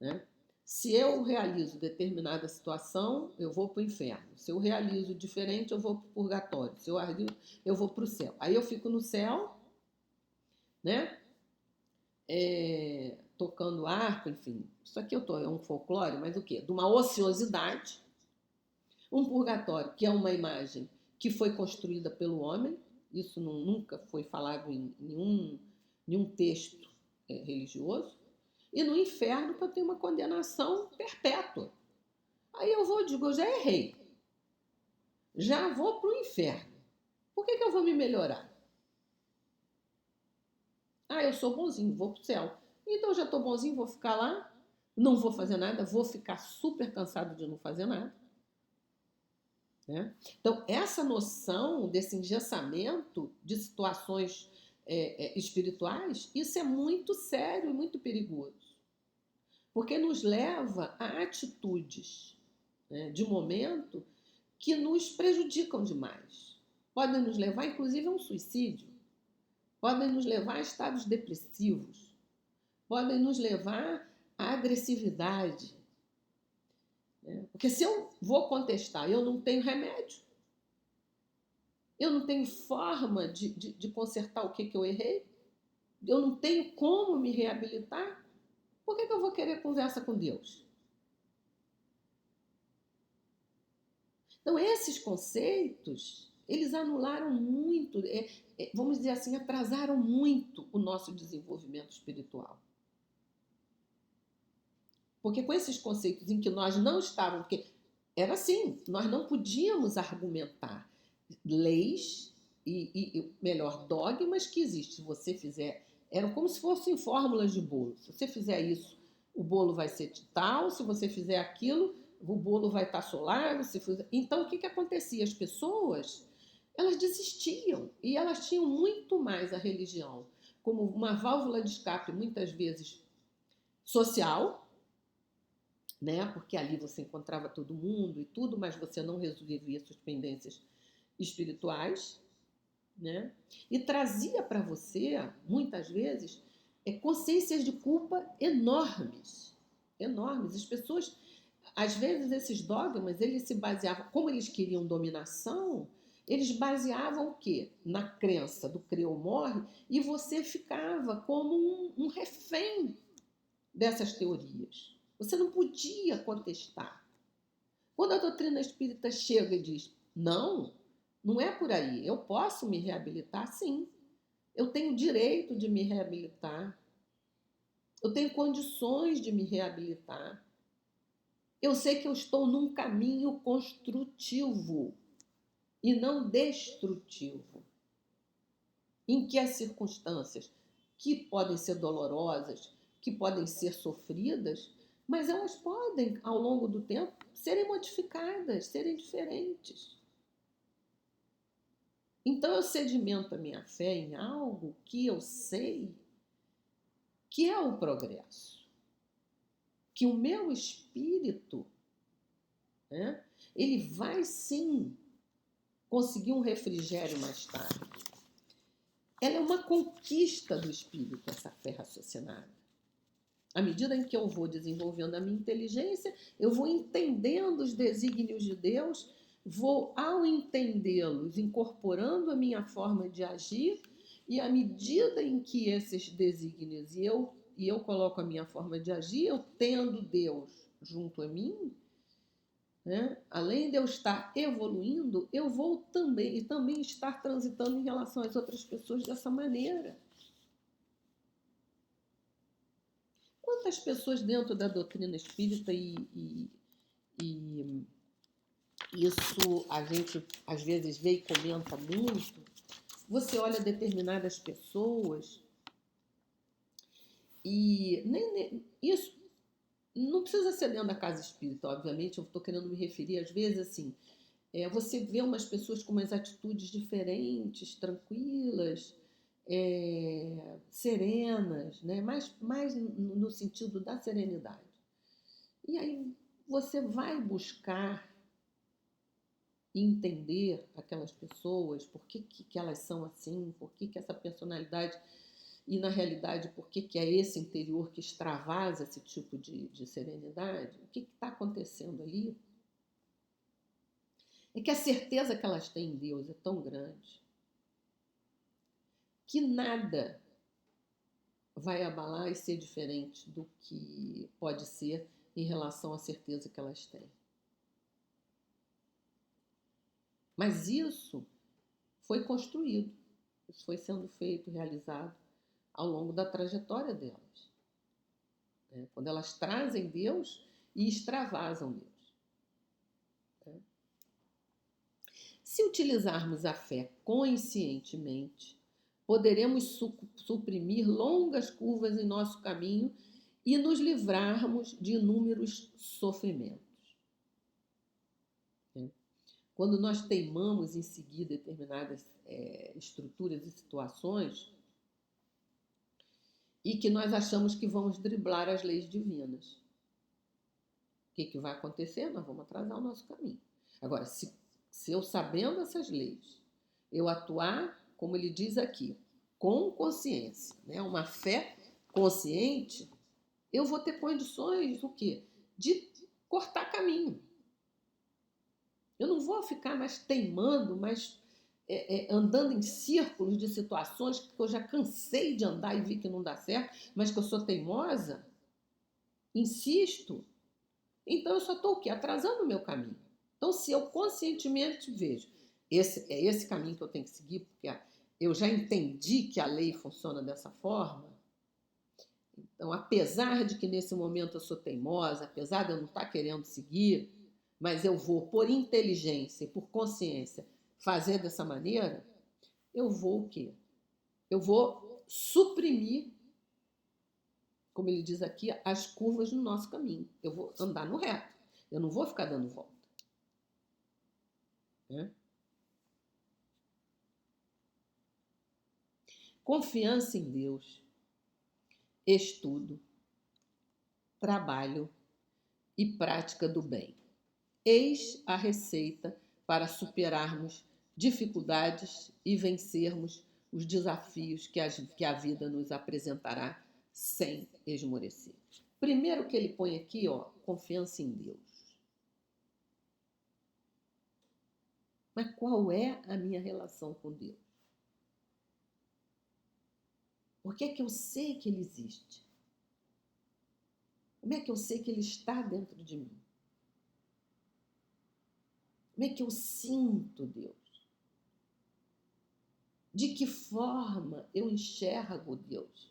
né? Se eu realizo determinada situação, eu vou para o inferno. Se eu realizo diferente, eu vou para o purgatório. Se eu realizo, eu vou para o céu. Aí eu fico no céu, né? Tocando harpa, enfim. Isso aqui é um folclore, mas o quê? De uma ociosidade. Um purgatório, que é uma imagem que foi construída pelo homem. Isso nunca foi falado em nenhum texto religioso. E no inferno, que eu tenho uma condenação perpétua. Aí eu digo, eu já errei. Já vou para o inferno. Por que eu vou me melhorar? Eu sou bonzinho, vou para o céu. Então, já estou bonzinho, vou ficar lá, não vou fazer nada, vou ficar super cansado de não fazer nada. Né? Então, essa noção desse engessamento de situações espirituais, isso é muito sério e muito perigoso. Porque nos leva a atitudes, né, de momento que nos prejudicam demais. Podem nos levar, inclusive, a um suicídio. Podem nos levar a estados depressivos. Podem nos levar à agressividade. Porque se eu vou contestar, eu não tenho remédio. Eu não tenho forma de consertar o que eu errei. Eu não tenho como me reabilitar. Por que eu vou querer conversa com Deus? Então, esses conceitos, eles anularam muito, vamos dizer assim, atrasaram muito o nosso desenvolvimento espiritual. Porque com esses conceitos em que nós não estávamos, porque era assim, nós não podíamos argumentar leis e melhor, dogmas que existem. Se você fizer, eram como se fossem fórmulas de bolo. Se você fizer isso, o bolo vai ser de tal, se você fizer aquilo, o bolo vai estar solar. Então, o que acontecia? As pessoas, elas desistiam e elas tinham muito mais a religião como uma válvula de escape, muitas vezes social, né? Porque ali você encontrava todo mundo e tudo, mas você não resolvia suas pendências espirituais, né? E trazia para você, muitas vezes, consciências de culpa enormes. Enormes. As pessoas, às vezes esses dogmas, eles se baseavam, como eles queriam dominação, eles baseavam o quê? Na crença do crê ou morre, e você ficava como um refém dessas teorias. Você não podia contestar. Quando a doutrina espírita chega e diz, não, não é por aí, eu posso me reabilitar, sim. Eu tenho direito de me reabilitar. Eu tenho condições de me reabilitar. Eu sei que eu estou num caminho construtivo e não destrutivo. Em que as circunstâncias que podem ser dolorosas, que podem ser sofridas, mas elas podem, ao longo do tempo, serem modificadas, serem diferentes. Então eu sedimento a minha fé em algo que eu sei que é o progresso. Que o meu espírito, né, ele vai sim conseguir um refrigério mais tarde. Ela é uma conquista do espírito, essa fé raciocinada. À medida em que eu vou desenvolvendo a minha inteligência, eu vou entendendo os desígnios de Deus, vou, ao entendê-los, incorporando a minha forma de agir, e à medida em que esses desígnios e eu coloco a minha forma de agir, eu tendo Deus junto a mim, né? Além de eu estar evoluindo, eu vou também estar transitando em relação às outras pessoas dessa maneira. Quantas pessoas dentro da doutrina espírita e isso a gente às vezes vê e comenta muito, você olha determinadas pessoas e isso não precisa ser dentro da casa espírita, obviamente, eu estou querendo me referir às vezes assim, você vê umas pessoas com umas atitudes diferentes, tranquilas, serenas, né? mais no sentido da serenidade. E aí você vai buscar entender aquelas pessoas, por que elas são assim, por que essa personalidade, e na realidade por que é esse interior que extravasa esse tipo de serenidade, o que está acontecendo ali. É que a certeza que elas têm em Deus é tão grande que nada vai abalar e ser diferente do que pode ser em relação à certeza que elas têm. Mas isso foi construído, isso foi sendo feito, realizado ao longo da trajetória delas. Quando elas trazem Deus e extravasam Deus. Se utilizarmos a fé conscientemente, poderemos suprimir longas curvas em nosso caminho e nos livrarmos de inúmeros sofrimentos. Quando nós teimamos em seguir determinadas estruturas e situações e que nós achamos que vamos driblar as leis divinas, o que vai acontecer? Nós vamos atrasar o nosso caminho. Agora, se eu sabendo essas leis, eu atuar, como ele diz aqui, com consciência, né? Uma fé consciente, eu vou ter condições, o quê? De cortar caminho. Eu não vou ficar mais teimando, mais andando em círculos de situações que eu já cansei de andar e vi que não dá certo, mas que eu sou teimosa, insisto, então eu só estou o quê? Atrasando o meu caminho. Então, se eu conscientemente vejo, esse caminho que eu tenho que seguir, porque eu já entendi que a lei funciona dessa forma, então, apesar de que nesse momento eu sou teimosa, apesar de eu não estar querendo seguir, mas eu vou, por inteligência e por consciência, fazer dessa maneira, eu vou o quê? Eu vou suprimir, como ele diz aqui, as curvas no nosso caminho. Eu vou andar no reto. Eu não vou ficar dando volta. Confiança em Deus, estudo, trabalho e prática do bem. Eis a receita para superarmos dificuldades e vencermos os desafios que a vida nos apresentará sem esmorecer. Primeiro que ele põe aqui, confiança em Deus. Mas qual é a minha relação com Deus? Por que é que eu sei que Ele existe? Como é que eu sei que Ele está dentro de mim? Como é que eu sinto Deus? De que forma eu enxergo Deus?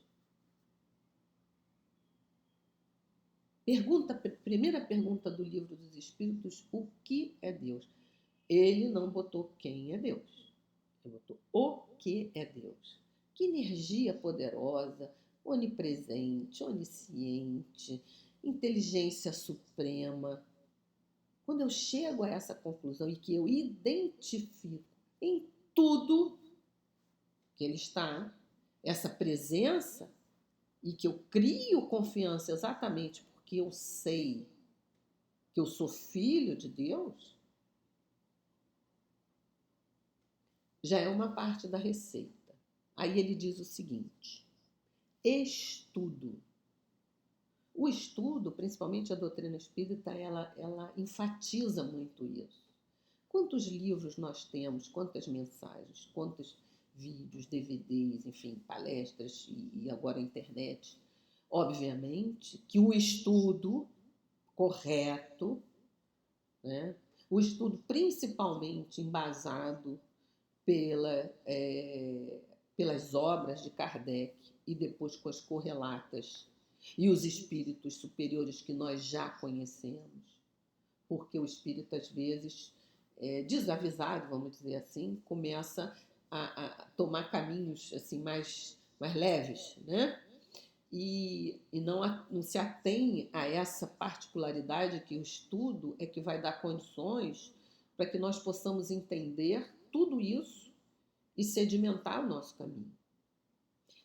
Primeira pergunta do Livro dos Espíritos: o que é Deus? Ele não botou quem é Deus. Ele botou o que é Deus. Que energia poderosa, onipresente, onisciente, inteligência suprema. Quando eu chego a essa conclusão e que eu identifico em tudo que Ele está, essa presença, e que eu crio confiança exatamente porque eu sei que eu sou filho de Deus, já é uma parte da receita. Aí ele diz o seguinte: estudo. O estudo, principalmente a doutrina espírita, ela enfatiza muito isso. Quantos livros nós temos, quantas mensagens, quantos vídeos, DVDs, enfim, palestras e agora a internet. Obviamente que o estudo correto, né? O estudo principalmente embasado pelas obras de Kardec e depois com as correlatas e os espíritos superiores que nós já conhecemos, porque o espírito, às vezes, desavisado, vamos dizer assim, começa a tomar caminhos assim mais leves, né? E não se atém a essa particularidade que o estudo é que vai dar condições para que nós possamos entender tudo isso e sedimentar o nosso caminho.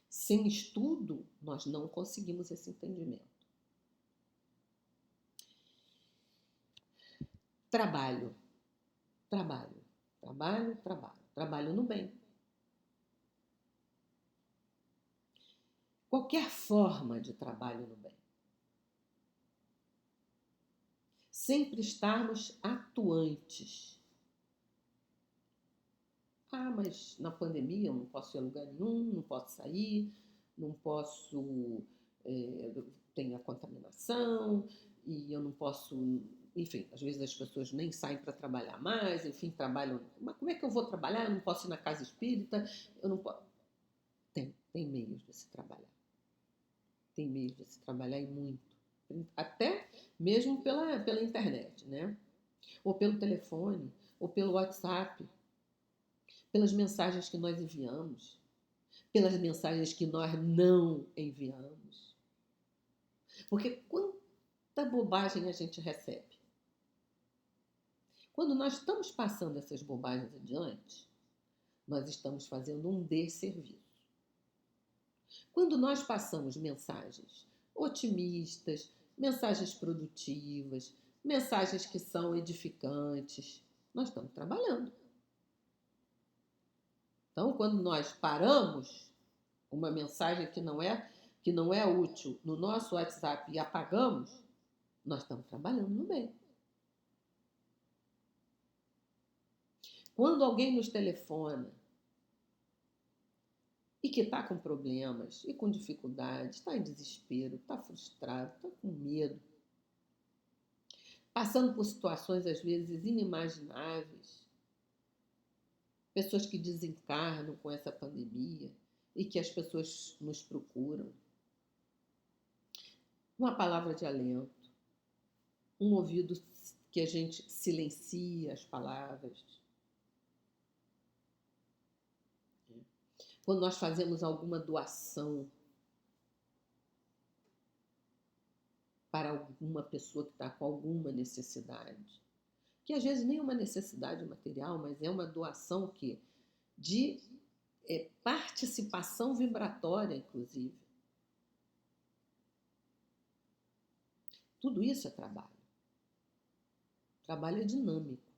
Sem estudo, nós não conseguimos esse entendimento. Trabalho, trabalho, trabalho, trabalho. Trabalho no bem. Qualquer forma de trabalho no bem. Sempre estarmos atuantes. Ah, mas na pandemia eu não posso ir a lugar nenhum, não posso sair, não posso... tem a contaminação e eu não posso... Enfim, às vezes as pessoas nem saem para trabalhar mais, enfim, trabalham... Mas como é que eu vou trabalhar? Eu não posso ir na casa espírita, eu não posso... Tem meios de se trabalhar. Tem meios de se trabalhar e muito. Até mesmo pela internet, né? Ou pelo telefone, ou pelo WhatsApp, pelas mensagens que nós enviamos, pelas mensagens que nós não enviamos. Porque quanta bobagem a gente recebe. Quando nós estamos passando essas bobagens adiante, nós estamos fazendo um desserviço. Quando nós passamos mensagens otimistas, mensagens produtivas, mensagens que são edificantes, nós estamos trabalhando. Então, quando nós paramos uma mensagem que não é útil no nosso WhatsApp e apagamos, nós estamos trabalhando no bem. Quando alguém nos telefona e que está com problemas e com dificuldades, está em desespero, está frustrado, está com medo, passando por situações às vezes inimagináveis, pessoas que desencarnam com essa pandemia e que as pessoas nos procuram. Uma palavra de alento, um ouvido que a gente silencia as palavras. Quando nós fazemos alguma doação para alguma pessoa que está com alguma necessidade, que às vezes nem é uma necessidade material, mas é uma doação de participação vibratória, inclusive. Tudo isso é trabalho. Trabalho é dinâmico.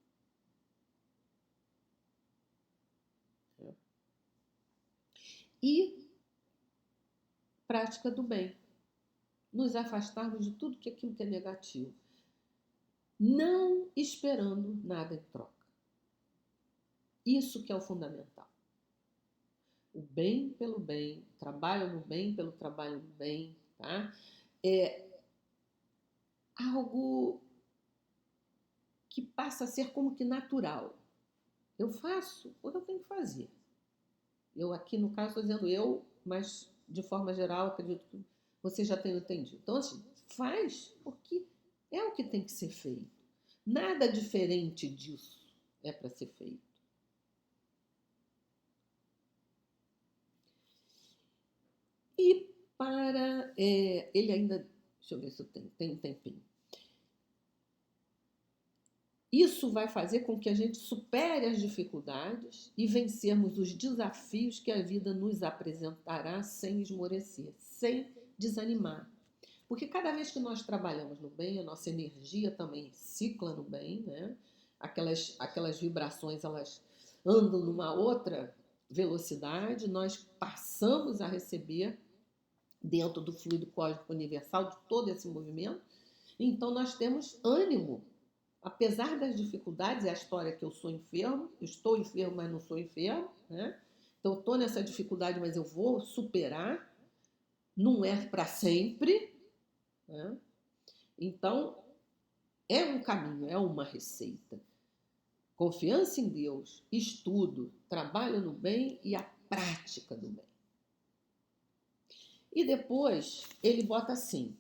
E prática do bem. Nos afastarmos de tudo aquilo que é negativo. Não esperando nada em troca. Isso que é o fundamental. O bem pelo bem, trabalho no bem pelo trabalho no bem, tá? É algo que passa a ser como que natural. Eu faço o que eu tenho que fazer. Eu aqui, no caso, estou dizendo eu, mas de forma geral, acredito que você já tenha entendido. Então, assim, faz porque é o que tem que ser feito. Nada diferente disso é para ser feito. E para... ele ainda... Deixa eu ver se eu tenho um tempinho. Isso vai fazer com que a gente supere as dificuldades e vencermos os desafios que a vida nos apresentará sem esmorecer, sem desanimar. Porque cada vez que nós trabalhamos no bem, a nossa energia também cicla no bem, né? Aquelas vibrações, elas andam numa outra velocidade, nós passamos a receber dentro do fluido cósmico universal de todo esse movimento, então nós temos ânimo. Apesar das dificuldades, é a história que eu sou enfermo, eu estou enfermo, mas não sou enfermo, né? Então eu estou nessa dificuldade, mas eu vou superar, não é para sempre, né? Então é um caminho, é uma receita. Confiança em Deus, estudo, trabalho no bem e a prática do bem. E depois ele bota assim,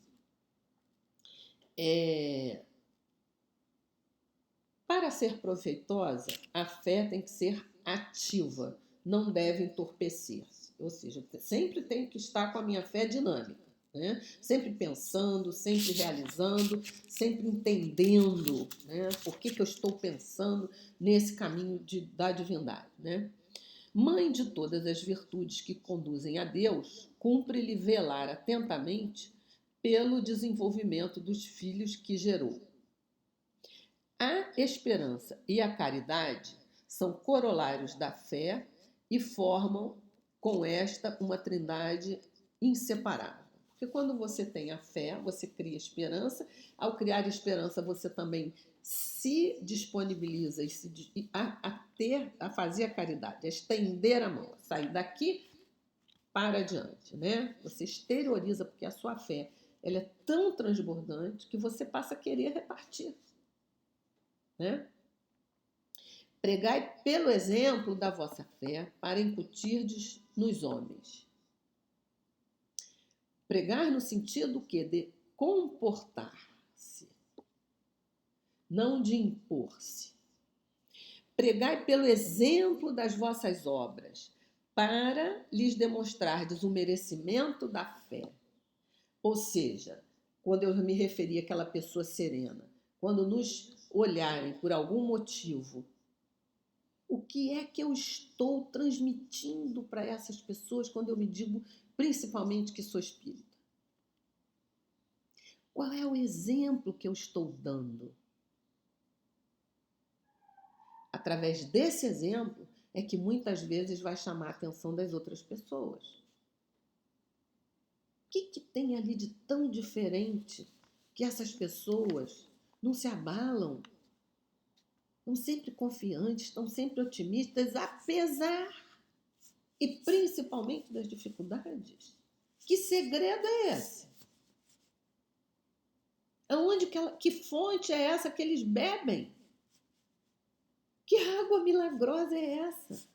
para ser proveitosa, a fé tem que ser ativa, não deve entorpecer-se. Ou seja, sempre tenho que estar com a minha fé dinâmica, né? Sempre pensando, sempre realizando, sempre entendendo, né? Por que eu estou pensando nesse caminho da divindade, né? Mãe de todas as virtudes que conduzem a Deus, cumpre-lhe velar atentamente pelo desenvolvimento dos filhos que gerou. A esperança e a caridade são corolários da fé e formam com esta uma trindade inseparável. Porque quando você tem a fé, você cria esperança. Ao criar esperança, você também se disponibiliza a fazer a caridade, a estender a mão, a sair daqui para adiante, né? Você exterioriza, porque a sua fé ela é tão transbordante que você passa a querer repartir. Né? Pregai pelo exemplo da vossa fé para incutirdes nos homens. Pregar no sentido que de comportar-se, não de impor-se. Pregai pelo exemplo das vossas obras para lhes demonstrardes o merecimento da fé. Ou seja, quando eu me referi àquela pessoa serena, quando nos olharem por algum motivo, o que é que eu estou transmitindo para essas pessoas quando eu me digo principalmente que sou espírita? Qual é o exemplo que eu estou dando? Através desse exemplo é que muitas vezes vai chamar a atenção das outras pessoas. O que tem ali de tão diferente que essas pessoas não se abalam? Estão sempre confiantes, estão sempre otimistas, apesar e principalmente das dificuldades. Que segredo é esse? Aonde que fonte é essa que eles bebem? Que água milagrosa é essa?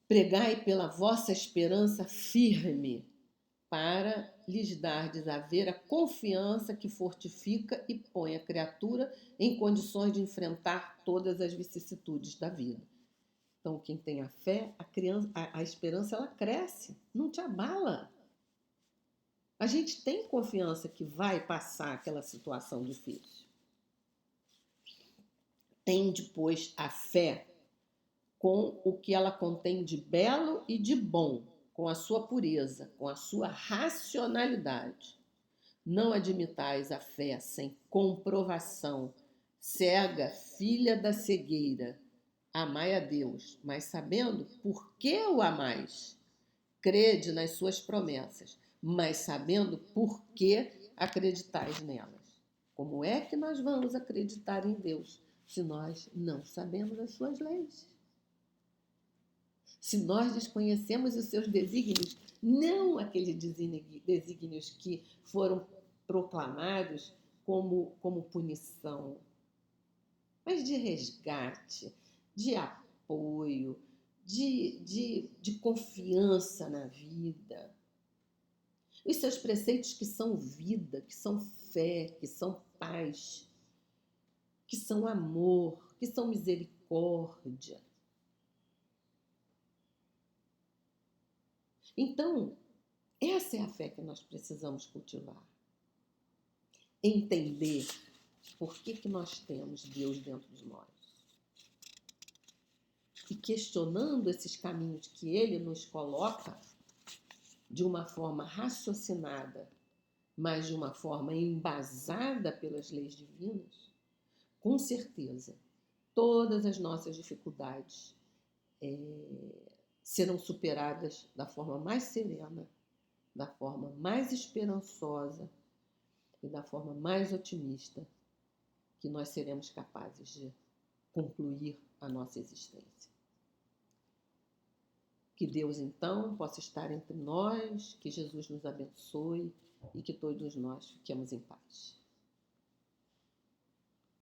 Pregai pela vossa esperança firme, para lhes dardes a ver a confiança que fortifica e põe a criatura em condições de enfrentar todas as vicissitudes da vida. Então, quem tem a fé, a esperança, ela cresce, não te abala. A gente tem confiança que vai passar aquela situação difícil. Tende, pois, a fé com o que ela contém de belo e de bom, com a sua pureza, com a sua racionalidade. Não admitais a fé sem comprovação, cega, filha da cegueira. Amai a Deus, mas sabendo por que o amais. Crede nas suas promessas, mas sabendo por que acreditais nelas. Como é que nós vamos acreditar em Deus se nós não sabemos as suas leis? Se nós desconhecemos os seus desígnios, não aqueles desígnios que foram proclamados como punição, mas de resgate, de apoio, de confiança na vida. Os seus preceitos que são vida, que são fé, que são paz, que são amor, que são misericórdia. Então, essa é a fé que nós precisamos cultivar. Entender por que nós temos Deus dentro de nós. E questionando esses caminhos que Ele nos coloca de uma forma raciocinada, mas de uma forma embasada pelas leis divinas, com certeza, todas as nossas dificuldades serão superadas da forma mais serena, da forma mais esperançosa e da forma mais otimista que nós seremos capazes de concluir a nossa existência. Que Deus, então, possa estar entre nós, que Jesus nos abençoe e que todos nós fiquemos em paz.